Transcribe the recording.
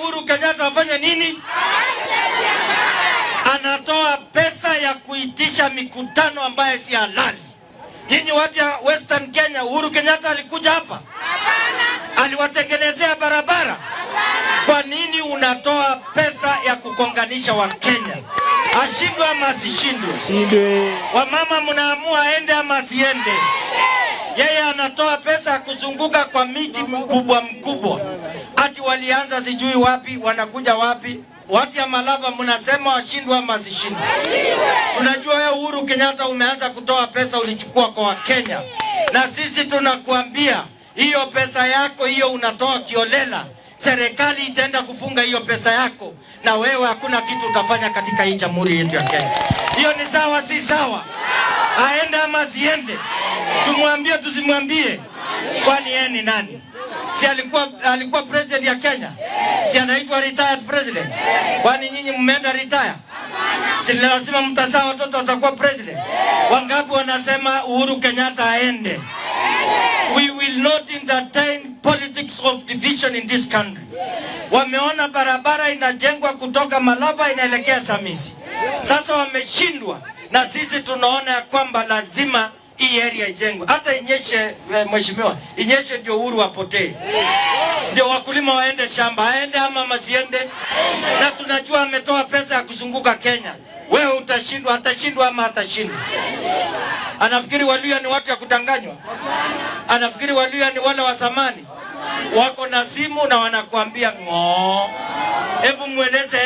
Uhuru Kenyatta afanya nini? Anatoa pesa ya kuitisha mikutano ambayo si halali. Nyinyi watu ya Western Kenya, Uhuru Kenyatta alikuja hapa? Hapana. Aliwatengenezea barabara? Hapana. Kwa nini unatoa pesa ya kukonganisha wa Kenya? Ashindwe ama asishindwe? Ashindwe. Wamama mnaamua aende ama asiende? Yeye anatoa pesa ya kuzunguka kwa miji mkubwa. Ati walianza sijui wapi, wanakuja wapi? Watu ya Malava mnasema washindwe ama asishindwe? Tunajua wewe Uhuru Kenyatta umeanza kutoa pesa ulichukua kwa Wakenya. Na sisi tunakuambia hiyo pesa yako hiyo unatoa kiolela. Serikali itaenda kufunga hiyo pesa yako na wewe hakuna kitu utafanya katika hii jamhuri yetu ya Kenya. Hiyo ni sawa si sawa? Aende ama asiende? Tumwambie tusimwambie? Kwani yeye ni nani? Si alikuwa president ya Kenya? Si anaitwa retired president? Kwani nyinyi mmeenda retire? Si lazima mtazaa watoto watakuwa president? Wangapi wanasema Uhuru Kenyatta aende? We will not entertain politics of division in this country. Wameona barabara inajengwa kutoka Malava inaelekea Samisi. Sasa wameshindwa na sisi tunaona ya kwamba lazima hii area ijengwe. Hata inyeshe mheshimiwa, inyeshe ndio Uhuru apotee. Ndio wakulima waende shamba, aende ama masiende. Na tunajua ametoa pesa ya kuzunguka Kenya. Wewe utashindwa, atashindwa ama atashindwa? Anafikiri Waluhya ni watu ya kudanganywa? Anafikiri Waluhya ni wale wa zamani? Wako na simu na wanakuambia ng'oo. Hebu mueleze